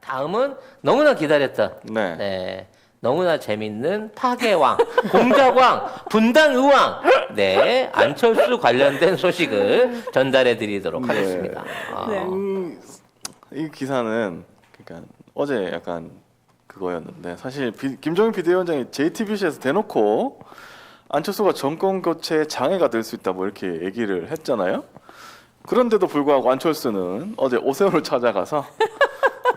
다음은 너무나 기다렸던 네. 네, 너무나 재밌는 파괴왕, 공작왕, 분당의왕 네, 안철수 관련된 소식을 전달해드리도록 네. 하겠습니다. 네. 이 기사는 그러니까 어제 약간 그거였는데 사실 김종인 비대위원장이 JTBC에서 대놓고 안철수가 정권 교체에 장애가 될 수 있다 뭐 이렇게 얘기를 했잖아요. 그런데도 불구하고 안철수는 어제 오세훈을 찾아가서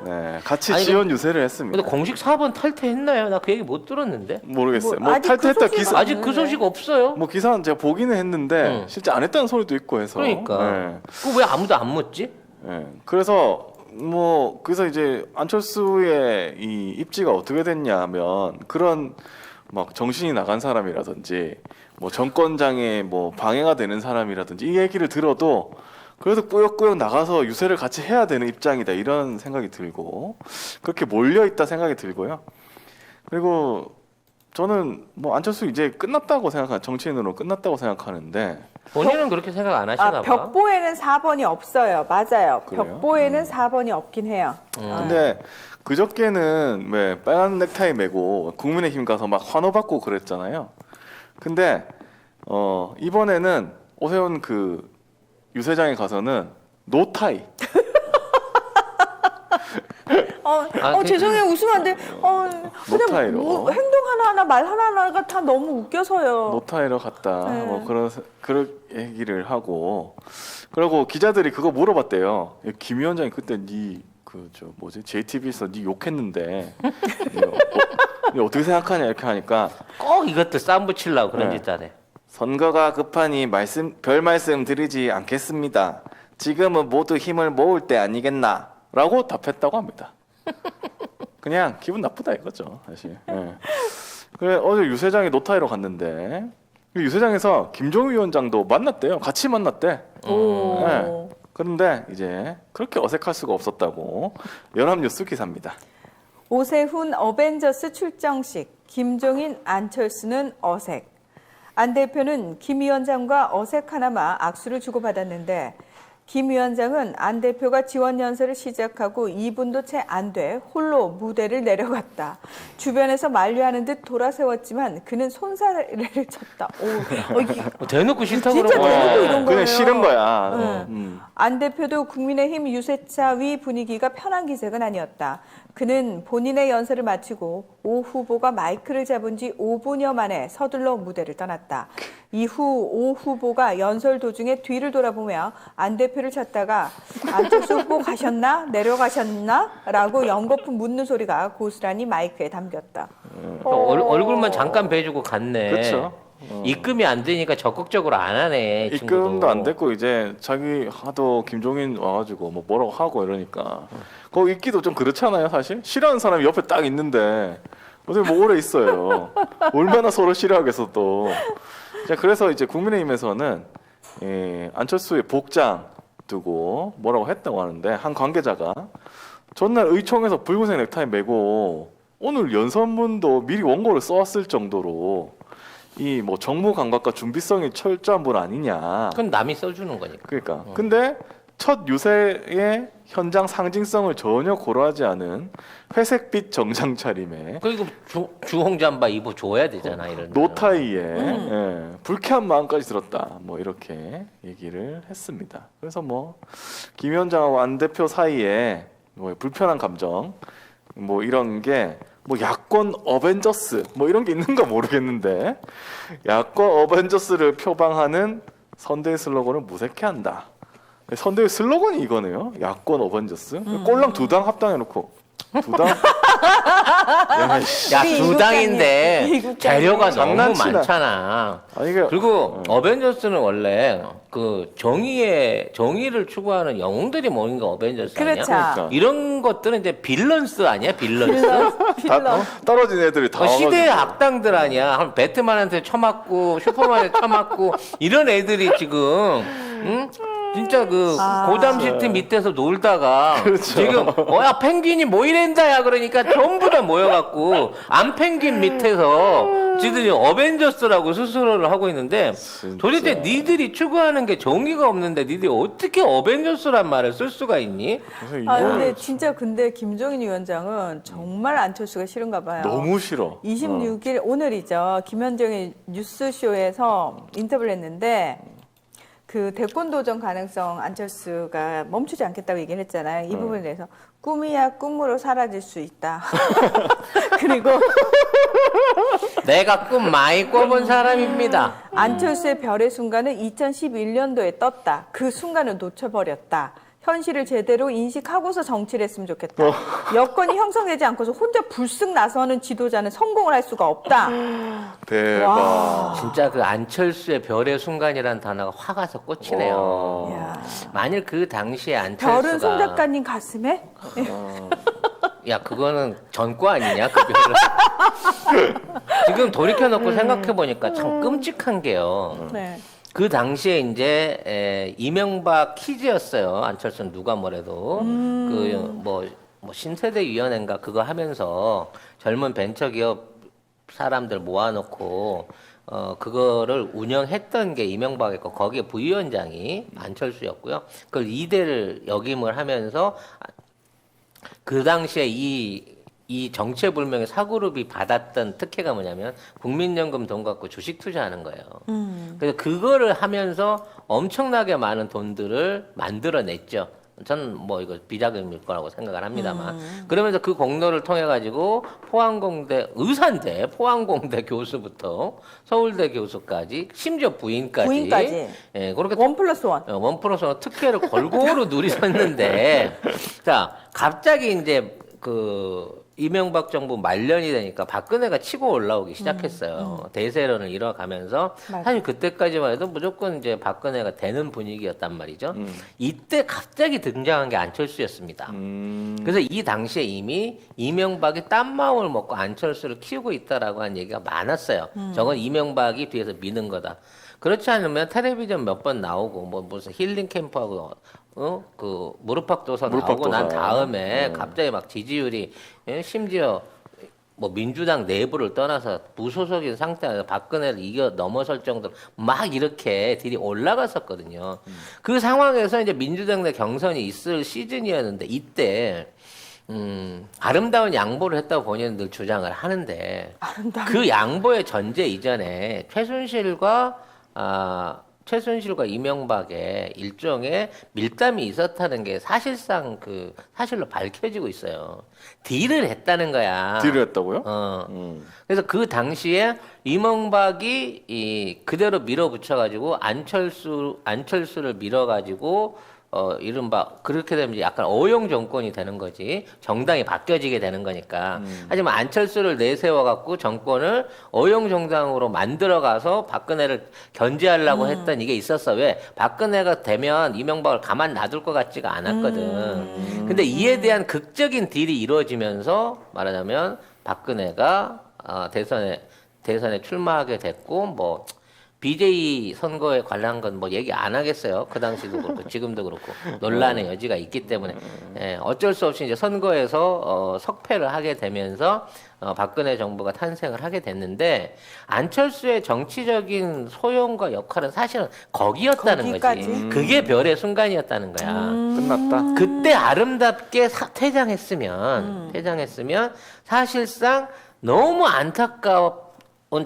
네, 같이 아니, 지원 유세를 했습니다. 근데 공식 4번 탈퇴했나요? 나 그 얘기 못 들었는데. 모르겠어요. 뭐 뭐 아직 탈퇴했다 그 기사 아직 그 소식 없어요. 뭐 기사는 제가 보기는 했는데 실제 안 했다는 소리도 있고 해서 그러니까. 네. 그거 왜 아무도 안 묻지? 네. 그래서 그래서 이제 안철수의 이 입지가 어떻게 됐냐면 그런 막 정신이 나간 사람이라든지 뭐 정권장애 뭐 방해가 되는 사람이라든지 이 얘기를 들어도 그래서 꾸역꾸역 나가서 유세를 같이 해야 되는 입장이다 이런 생각이 들고 그렇게 몰려 있다 생각이 들고요. 그리고 저는 뭐 안철수 이제 끝났다고 정치인으로 끝났다고 생각하는데 본인은 그렇게 생각 안 하시나 봐. 벽보에는 4번이 없어요. 맞아요. 그래요? 벽보에는 4번이 없긴 해요. 근데 그저께는 왜 빨간 넥타이 메고 국민의힘 가서 막 환호받고 그랬잖아요. 근데 이번에는 오세훈 그 유세장에 가서는 노타이. 죄송해요. 웃으면 안 돼. 노타이로. 그냥 행동 하나하나 말 하나하나가 다 너무 웃겨서요. 노타이로 갔다. 네. 뭐 그런 얘기를 하고 그리고 기자들이 그거 물어봤대요. 김 위원장이 그때 JTBC에서 네 욕했는데 네 어떻게 생각하냐 이렇게 하니까 꼭 이것들 쌈 붙이려고 그런 네. 짓 하네. 선거가 급하니 별 말씀 드리지 않겠습니다. 지금은 모두 힘을 모을 때 아니겠나? 라고 답했다고 합니다. 그냥 기분 나쁘다 이거죠, 사실. 네. 그래 어제 유세장에 노타이로 갔는데 유세장에서 김종인 위원장도 만났대요. 같이 만났대. 오. 네. 그런데 이제 그렇게 어색할 수가 없었다고 연합뉴스 기사입니다. 오세훈 어벤져스 출정식, 김종인, 안철수는 어색. 안 대표는 김 위원장과 어색하나마 악수를 주고받았는데 김 위원장은 안 대표가 지원 연설을 시작하고 2분도 채 안 돼 홀로 무대를 내려갔다. 주변에서 만류하는 듯 돌아세웠지만 그는 손사래를 쳤다. 대놓고 싫다고 진짜 그러고. 대놓고 이런 그냥 거예요. 싫은 거야. 네. 안 대표도 국민의힘 유세차 위 분위기가 편한 기색은 아니었다. 그는 본인의 연설을 마치고 오 후보가 마이크를 잡은 지 5분여 만에 서둘러 무대를 떠났다. 이후 오 후보가 연설 도중에 뒤를 돌아보며 안 대표를 찾다가 안철수 후보 가셨나? 내려가셨나? 라고 연거푸 묻는 소리가 고스란히 마이크에 담겼다. 얼굴만 잠깐 배주고 갔네. 그렇죠. 입금이 안 되니까 적극적으로 안 하네. 이 입금도 친구도. 안 됐고 이제 자기 하도 김종인 와가지고 뭐 뭐라고 하고 이러니까 거기 있기도 좀 그렇잖아요 사실 싫어하는 사람이 옆에 딱 있는데 어떻게 뭐 오래 있어요 얼마나 서로 싫어하겠어 또. 자 그래서 이제 국민의힘에서는 안철수의 복장 두고 뭐라고 했다고 하는데 한 관계자가 전날 의총에서 붉은색 넥타이 메고 오늘 연설문도 미리 원고를 써왔을 정도로 이 뭐 정무 감각과 준비성이 철저한 분 아니냐. 그건 남이 써주는 거니까. 그러니까. 근데 첫 유세의 현장 상징성을 전혀 고려하지 않은 회색빛 정장 차림에 그리고 주홍 잠바 입어 줘야 되잖아 이런. 노타이에 불쾌한 마음까지 들었다. 뭐 이렇게 얘기를 했습니다. 그래서 뭐 김 위원장하고 안 대표 사이에 뭐 불편한 감정 뭐 이런 게 뭐 야권 어벤져스 뭐 이런 게 있는가 모르겠는데 야권 어벤져스를 표방하는 선대위 슬로건을 무색해한다. 선대위 슬로건이 이거네요. 야권 어벤져스. 꼴랑 두 당 합당해놓고 두 당. 야, 두 당인데 미국장이에요. 재료가 너무 장난치나. 많잖아. 아니 이게 그리고 어벤져스는 원래 그 정의를 추구하는 영웅들이 모인 게 어벤져스 아니야? 그렇죠. 그러니까. 이런 것들은 이제 빌런스 아니야? 빌런스? 떨어진 애들이 다 시대의 와가지고. 악당들 아니야? 한 배트만한테 쳐맞고 슈퍼만한테 쳐맞고 이런 애들이 지금 응? 진짜 그 고담 시트 밑에서 놀다가 그렇죠. 지금 야 펭귄이 뭐 이랜다야 그러니까 전부 다 모여갖고 안 펭귄 밑에서 지들이 어벤져스라고 스스로를 하고 있는데 진짜. 도대체 니들이 추구하는 게 정의가 없는데 니들이 어떻게 어벤져스란 말을 쓸 수가 있니? 그래서 아 이거 근데 진짜 근데 김종인 위원장은 정말 안철수가 싫은가 봐요. 너무 싫어. 26일 오늘이죠. 김현정의 뉴스쇼에서 인터뷰를 했는데 그 대권 도전 가능성 안철수가 멈추지 않겠다고 얘기를 했잖아요. 이 부분에 대해서 꿈이야 꿈으로 사라질 수 있다. 그리고 내가 꿈 많이 꿔본 사람입니다. 안철수의 별의 순간은 2011년도에 떴다. 그 순간을 놓쳐버렸다. 현실을 제대로 인식하고서 정치를 했으면 좋겠다. 여건이 형성되지 않고서 혼자 불쑥 나서는 지도자는 성공을 할 수가 없다. 대박. 와. 진짜 그 안철수의 별의 순간이라는 단어가 확 와서 꽂히네요. 와. 이야. 만일 그 당시에 안철수가 별은 송 작가님 가슴에? 야 그거는 전과 아니냐 그 별은. 지금 돌이켜놓고 생각해보니까 참 끔찍한 게요. 네. 그 당시에 이제 이명박 퀴즈였어요. 안철수는 누가 뭐래도 그 뭐 신세대 위원회인가 그거 하면서 젊은 벤처기업 사람들 모아놓고 그거를 운영했던 게 이명박이었고 거기에 부위원장이 안철수였고요. 그걸 2대를 역임을 하면서 그 당시에 이 정체불명의 사그룹이 받았던 특혜가 뭐냐면 국민연금 돈 갖고 주식 투자하는 거예요. 그래서 그거를 하면서 엄청나게 많은 돈들을 만들어냈죠. 저는 뭐 이거 비자금일 거라고 생각을 합니다만 그러면서 그 공로를 통해 가지고 포항공대 의사인데 포항공대 교수부터 서울대 교수까지 심지어 부인까지 예 그렇게 1+1. 원 플러스 원 특혜를 골고루 누리셨는데 자 갑자기 이제 그 이명박 정부 말년이 되니까 박근혜가 치고 올라오기 시작했어요. 대세론을 이뤄가면서 맞아. 사실 그때까지만 해도 무조건 이제 박근혜가 되는 분위기였단 말이죠. 이때 갑자기 등장한 게 안철수였습니다. 그래서 이 당시에 이미 이명박이 딴 마음을 먹고 안철수를 키우고 있다라고 한 얘기가 많았어요. 저건 이명박이 뒤에서 미는 거다. 그렇지 않으면 텔레비전 몇 번 나오고 뭐 무슨 힐링 캠프하고 그 무릎팍도사 나오고 무릎팍도사. 난 다음에 갑자기 막 지지율이 심지어 뭐 민주당 내부를 떠나서 무소속인 상태에서 박근혜를 이겨 넘어설 정도로 막 이렇게 딜이 올라갔었거든요. 그 상황에서 이제 민주당 내 경선이 있을 시즌이었는데 이때 아름다운 양보를 했다고 본인은 늘 주장을 하는데 그 양보의 전제 이전에 최순실과 이명박의 일종의 밀담이 있었다는 게 사실상 그 사실로 밝혀지고 있어요. 딜을 했다는 거야. 딜을 했다고요? 그래서 그 당시에 이명박이 그대로 밀어붙여가지고 안철수를 밀어가지고 이른바 그렇게 되면 이제 약간 어용 정권이 되는 거지. 정당이 바뀌어지게 되는 거니까. 하지만 안철수를 내세워갖고 정권을 어용 정당으로 만들어가서 박근혜를 견제하려고 했던 이게 있었어. 왜? 박근혜가 되면 이명박을 가만 놔둘 것 같지가 않았거든. 근데 이에 대한 극적인 딜이 이루어지면서 말하자면 박근혜가 대선에 출마하게 됐고 뭐 BJ 선거에 관련한 건 뭐 얘기 안 하겠어요. 그 당시도 그렇고 지금도 그렇고 논란의 여지가 있기 때문에 어쩔 수 없이 이제 선거에서 석패를 하게 되면서 박근혜 정부가 탄생을 하게 됐는데 안철수의 정치적인 소용과 역할은 사실은 거기였다는 거기까지? 거지. 그게 별의 순간이었다는 거야. 끝났다. 그때 아름답게 퇴장했으면 사실상 너무 안타까운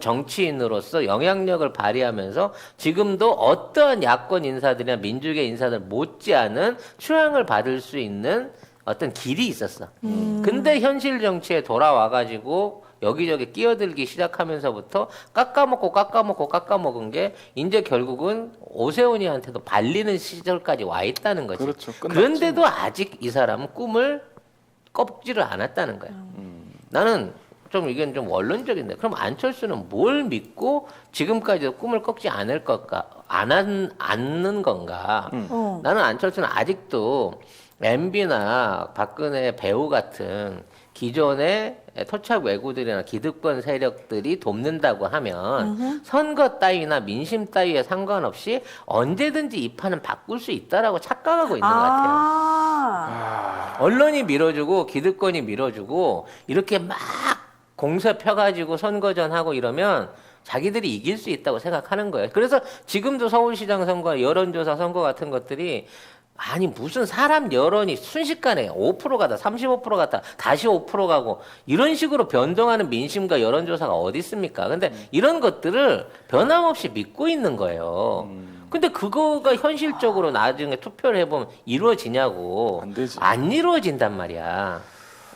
정치인으로서 영향력을 발휘하면서 지금도 어떠한 야권 인사들이나 민주계 인사들 못지않은 추앙을 받을 수 있는 어떤 길이 있었어. 근데 현실 정치에 돌아와가지고 여기저기 끼어들기 시작하면서부터 깎아먹은 게 이제 결국은 오세훈이한테도 발리는 시절까지 와 있다는 거지. 그렇죠. 끝났지. 그런데도 아직 이 사람은 꿈을 꺾지를 않았다는 거야. 나는 좀 이건 좀 원론적인데 그럼 안철수는 뭘 믿고 지금까지도 꿈을 꺾지 않는 건가? 나는 안철수는 아직도 MB나 박근혜 배우 같은 기존의 토착 왜구들이나 기득권 세력들이 돕는다고 하면 선거 따위나 민심 따위에 상관없이 언제든지 이 판은 바꿀 수 있다라고 착각하고 있는 것 같아요. 언론이 밀어주고 기득권이 밀어주고 이렇게 막 공세 펴가지고 선거전하고 이러면 자기들이 이길 수 있다고 생각하는 거예요. 그래서 지금도 서울시장 선거, 여론조사 선거 같은 것들이 아니 무슨 사람 여론이 순식간에 5% 가다 35% 갔다 다시 5% 가고 이런 식으로 변동하는 민심과 여론조사가 어디 있습니까? 근데 이런 것들을 변함없이 믿고 있는 거예요. 근데 그거가 현실적으로 나중에 투표를 해보면 이루어지냐고. 안 되지. 안 이루어진단 말이야.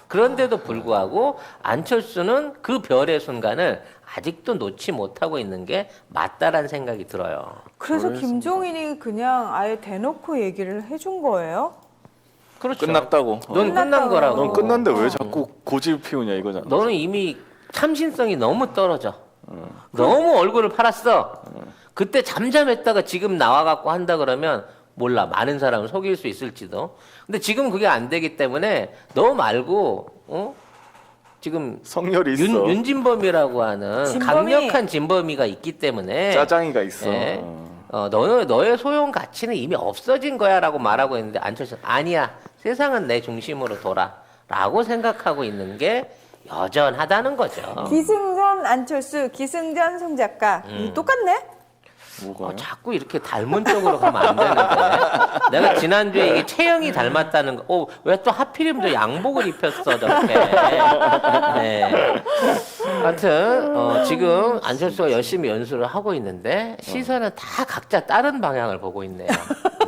그런데도 불구하고 안철수는 그 별의 순간을 아직도 놓지 못하고 있는 게 맞다라는 생각이 들어요. 그래서 김종인이 그냥 아예 대놓고 얘기를 해준 거예요? 그렇죠. 끝났다고. 넌 끝난 끝났다고. 거라고. 넌 끝났는데 왜 자꾸 고집 피우냐 이거잖아. 너는 이미 참신성이 너무 떨어져. 너무 얼굴을 팔았어. 그때 잠잠했다가 지금 나와갖고 한다 그러면 몰라. 많은 사람을 속일 수 있을지도. 근데 지금 그게 안 되기 때문에 너 말고 지금 성열이 있어. 윤진범이라고 하는 진범이. 강력한 진범이가 있기 때문에 짜장이가 있어. 네. 너의 소용 가치는 이미 없어진 거야라고 말하고 있는데 안철수 아니야. 세상은 내 중심으로 돌아라고 생각하고 있는 게 여전하다는 거죠. 기승전 안철수, 기승전 송 작가. 똑같네? 뭐가? 자꾸 이렇게 닮은 쪽으로 가면 안 되는데. 내가 지난주에 이게 체형이 닮았다는 거. 왜 또 하필이면 저 양복을 입혔어, 저렇게. 네. 하여튼, 지금 안철수가 열심히 연수를 하고 있는데, 시선은 다 각자 다른 방향을 보고 있네요.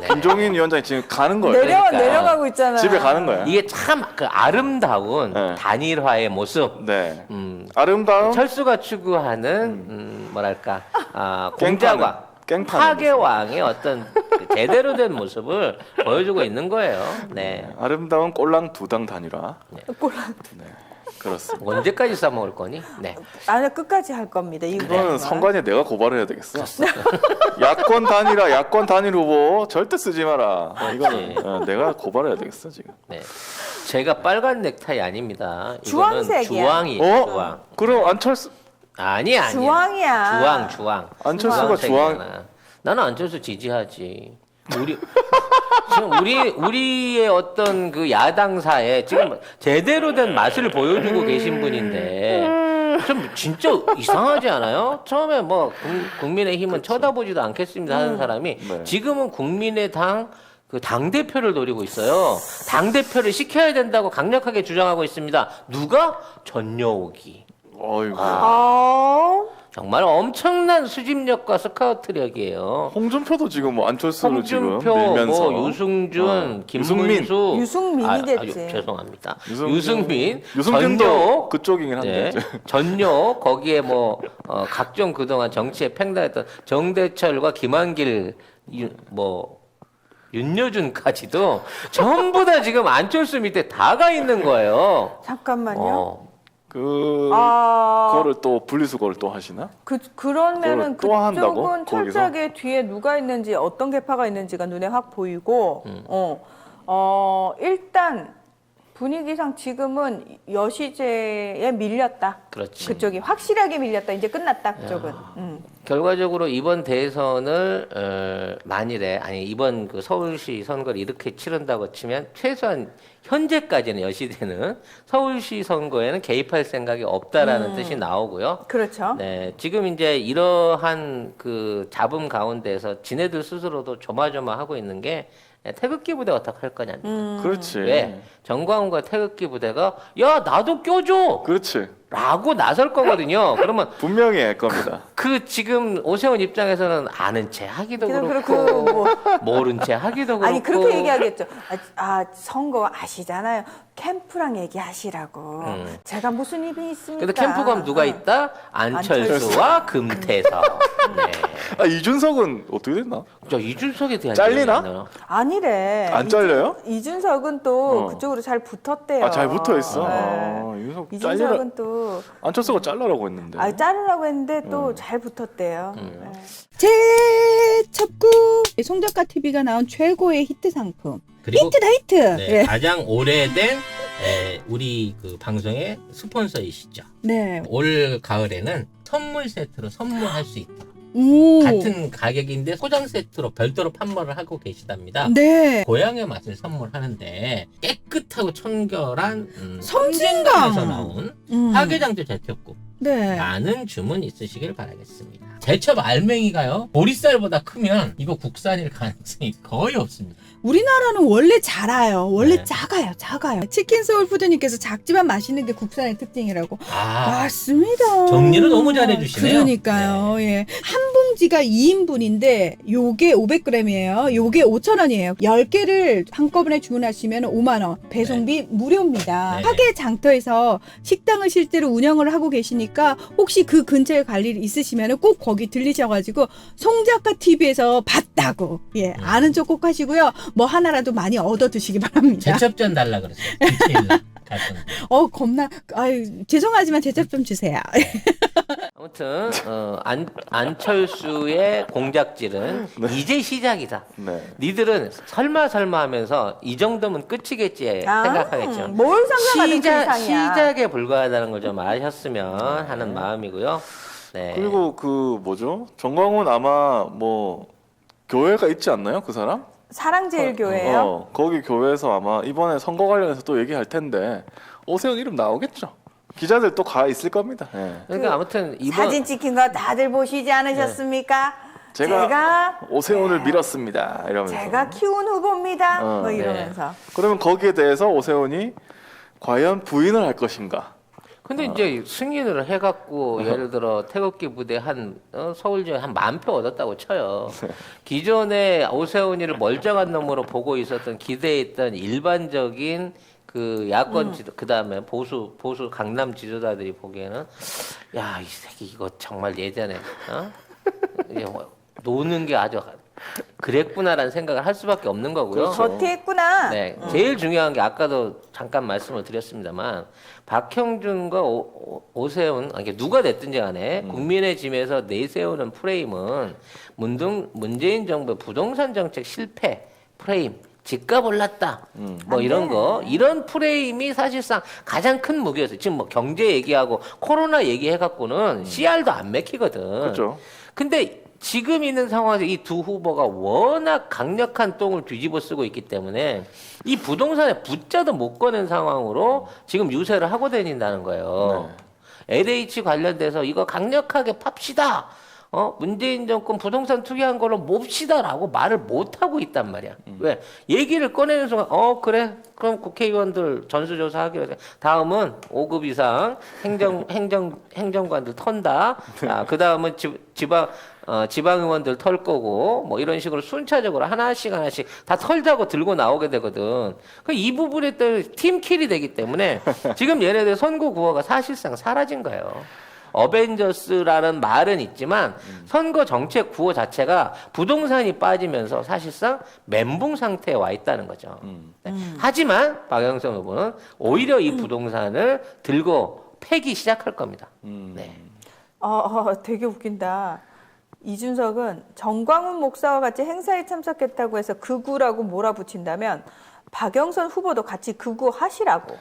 네. 김종인 위원장이 지금 가는 거예요. 그러니까. 내려가고 있잖아. 집에 가는 거야. 이게 참 그 아름다운 네. 단일화의 모습. 네. 아름다운 철수가 추구하는 뭐랄까 공자왕 깽판의 파괴왕의 어떤 그 제대로 된 모습을 보여주고 있는 거예요. 네. 아름다운 꼴랑 두당 단일화. 꼴랑. 네. 그렇습니다. 언제까지 써먹을 거니? 네. 나는 끝까지 할 겁니다. 이거는 선관위에 내가 고발을 해야 되겠어. 야권 단일화, 야권 단일 후보 절대 쓰지 마라. 이거는 내가 고발해야 되겠어 지금. 네. 제가 빨간 넥타이 아닙니다. 이거는 주황색이야. 주황이에요. 주황. 그럼 안철수 아니야. 주황이야. 주황. 안철수가 주황. 주황색이잖아. 나는 안철수 지지하지. 지금 우리의 어떤 그 야당사에 지금 제대로 된 맛을 보여주고 계신 분인데 좀 진짜 이상하지 않아요? 처음에 뭐 국민의힘은 쳐다보지도 않겠습니다 하는 사람이 네. 지금은 국민의당 그 당대표를 노리고 있어요. 당대표를 시켜야 된다고 강력하게 주장하고 있습니다. 누가? 전여옥이. 어이구. 정말 엄청난 수집력과 스카우트력이에요. 홍준표도 지금 뭐 안철수를 지금 홍준표, 밀면서 뭐 유승준, 김문수, 유승민이겠지. 죄송합니다. 유승민도 전효, 그쪽이긴 한데. 네, 전효 거기에 뭐 각종 그동안 정치에 팽당했던 정대철과 김한길 윤여준까지도 전부 다 지금 안철수 밑에 다 가 있는 거예요. 잠깐만요. 그거를 또 분리수거를 또 하시나? 그러면은 그걸 또 한다고? 그쪽은 거기서? 철저하게 뒤에 누가 있는지 어떤 계파가 있는지가 눈에 확 보이고 일단 분위기상 지금은 여시제에 밀렸다. 그렇지. 그쪽이 확실하게 밀렸다. 이제 끝났다. 그쪽은. 결과적으로 이번 대선을 만일에 이번 그 서울시 선거를 이렇게 치른다고 치면 최소한 현재까지는 여시대는 서울시 선거에는 개입할 생각이 없다라는 뜻이 나오고요. 그렇죠. 네, 지금 이제 이러한 그 잡음 가운데서 지네들 스스로도 조마조마하고 있는 게 태극기 부대 어떻게 할 거냐입니다. 그렇지. 왜? 정광훈과 태극기 부대가 야 나도 껴줘 그렇지. 라고 나설 거거든요. 그러면 분명히 할 겁니다. 그 지금 오세훈 입장에서는 아는 체 하기도 그렇고 그렇고 모른 체 하기도 그렇고 아니 그렇게 얘기하겠죠. 선거 아시잖아요. 캠프랑 얘기하시라고. 제가 무슨 입이 있습니까? 근데 캠프 가면 누가 있다? 안철수와 금태섭. 네. 이준석은 어떻게 됐나? 저 이준석에 대한 잘리나? 얘기는 있나요? 아니래. 안 잘려요? 이준석은 또 그쪽으로 잘 붙었대요. 잘 붙어 있어. 네. 이준석 이준석은 또 안철수가 잘라라고 했는데. 자르려고 했는데 또 잘 붙었대요. 네. 재첩구 송작가 TV가 나온 최고의 히트 상품. 그리고 히트다 히트. 네, 예. 가장 오래된 우리 그 방송의 스폰서이시죠. 네. 올 가을에는 선물 세트로 선물할 수 있다. 오. 같은 가격인데 소장 세트로 별도로 판매를 하고 계시답니다. 네. 고향의 맛을 선물하는데 깨끗하고 청결한 섬진강. 섬진강에서 나온 음. 화개장터 제첩국 네. 많은 주문 있으시길 바라겠습니다. 제첩 알맹이가요 보리쌀보다 크면 이거 국산일 가능성이 거의 없습니다. 우리나라는 원래 작아요. 원래 네. 작아요. 치킨 소울푸드님께서 작지만 맛있는 게 국산의 특징이라고. 맞습니다. 정리를 너무 잘해주시네요. 그러니까요. 예. 한 봉지가 2인분인데 요게 500g이에요. 요게 5,000원이에요. 10개를 한꺼번에 주문하시면 5만 원. 배송비 무료입니다. 네. 화계 장터에서 식당을 실제로 운영을 하고 계시니까 혹시 그 근처에 갈 일 있으시면 꼭 거기 들리셔가지고 송작가 TV에서 봤다고 아는 척 꼭 하시고요. 뭐 하나라도 많이 얻어 드시기 바랍니다. 제첩전 달라 그랬어요. 디테일로 갔던. 겁나. 아유, 죄송하지만 제첩 좀 주세요. 아무튼 안철수의 공작질은 이제 시작이다. 네. 니들은 설마 하면서 이 정도면 끝이겠지 생각하겠죠. 뭘 상상하든 그 이상이야. 시작에 불과하다는 걸 좀 아셨으면 하는 마음이고요. 네. 그리고 그 뭐죠? 정광훈 아마 뭐 교회가 있지 않나요? 그 사람? 사랑제일교회요. 거기 교회에서 아마 이번에 선거 관련해서 또 얘기할 텐데 오세훈 이름 나오겠죠. 기자들 또 가 있을 겁니다. 예. 그러니까 아무튼 이번 사진 찍힌 거 다들 보시지 않으셨습니까? 제가 오세훈을 밀었습니다. 이러면서. 제가 키운 후보입니다. 뭐 네. 이러면서. 그러면 거기에 대해서 오세훈이 과연 부인을 할 것인가? 근데 이제 승인을 해갖고 예를 들어 태극기 부대 서울 지역 한 10,000표 얻었다고 쳐요. 기존에 오세훈이를 멀쩡한 놈으로 보고 있었던 기대했던 일반적인 그 야권 지도 그다음에 보수 강남 지도자들이 보기에는 야 이 새끼 이거 정말 예전에 이게 뭐 노는 게 아주 그랬구나라는 생각을 할 수밖에 없는 거고요. 저티했구나. 네, 제일 중요한 게 아까도 잠깐 말씀을 드렸습니다만 박형준과 오세훈 이게 누가 됐든지 간에 국민의 짐에서 내세우는 프레임은 문재인 정부의 부동산 정책 실패 프레임. 집값 올랐다. 뭐 이런 거. 이런 프레임이 사실상 가장 큰 무기였어요. 지금 뭐 경제 얘기하고 코로나 얘기해갖고는 CR도 안 맥히거든. 그렇죠. 근데 지금 있는 상황에서 이 두 후보가 워낙 강력한 똥을 뒤집어 쓰고 있기 때문에 이 부동산에 붙자도 못 거는 상황으로 지금 유세를 하고 다닌다는 거예요. LH 관련돼서 이거 강력하게 팝시다. 문재인 정권 부동산 투기한 걸로 몹시다라고 말을 못 하고 있단 말이야. 왜? 얘기를 꺼내는 순간, 그래. 그럼 국회의원들 전수조사하기로 해. 다음은 5급 이상 행정관들 턴다. 그 다음은 지방의원들 털 거고, 뭐 이런 식으로 순차적으로 하나씩 다 털자고 들고 나오게 되거든. 이 부분에 또 팀킬이 되기 때문에 지금 얘네들 선거 구호가 사실상 사라진 거예요. 어벤져스라는 말은 있지만 선거 정책 구호 자체가 부동산이 빠지면서 사실상 멘붕 상태에 와 있다는 거죠. 네. 하지만 박영선 후보는 오히려 이 부동산을 들고 패기 시작할 겁니다. 네. 되게 웃긴다. 이준석은 정광훈 목사와 같이 행사에 참석했다고 해서 극우라고 몰아붙인다면 박영선 후보도 같이 극우 하시라고.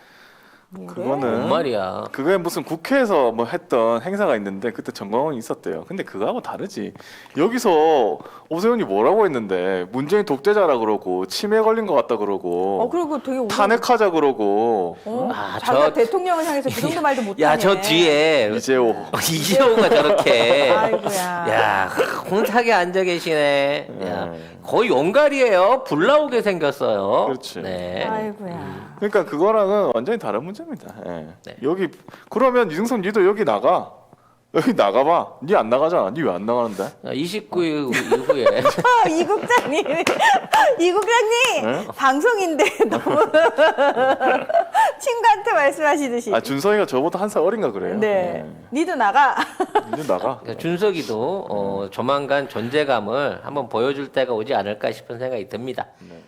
그거는 뭔 말이야. 그게 무슨 국회에서 뭐 했던 행사가 있는데 그때 정광훈이 있었대요. 근데 그거하고 다르지. 여기서 오세훈이 뭐라고 했는데 문재인 독재자라 그러고 치매 걸린 것 같다 그러고 그리고 되게 탄핵하자 그러고 자기가 대통령을 향해서 그 정도 말도 못하네. 야, 저 뒤에 이재호 이재호가 저렇게 아이고야. 야, 혼탁에 앉아 계시네. 야, 거의 용갈이에요. 불 나오게 생겼어요. 그렇지. 네. 아이고야. 그러니까 그거랑은 완전히 다른 문제입니다. 예. 네. 여기 그러면 이승선 니도 여기 나가. 여기 나가봐. 니 안 나가잖아. 니 왜 안 나가는데? 29일 이후에 이 국장님, 이 국장님 네? 방송인데 너무 친구한테 말씀하시듯이. 준성이가 저보다 한 살 어린가 그래요. 네, 니도 나가. 니도 나가. 그러니까 준석이도 조만간 존재감을 한번 보여줄 때가 오지 않을까 싶은 생각이 듭니다. 네.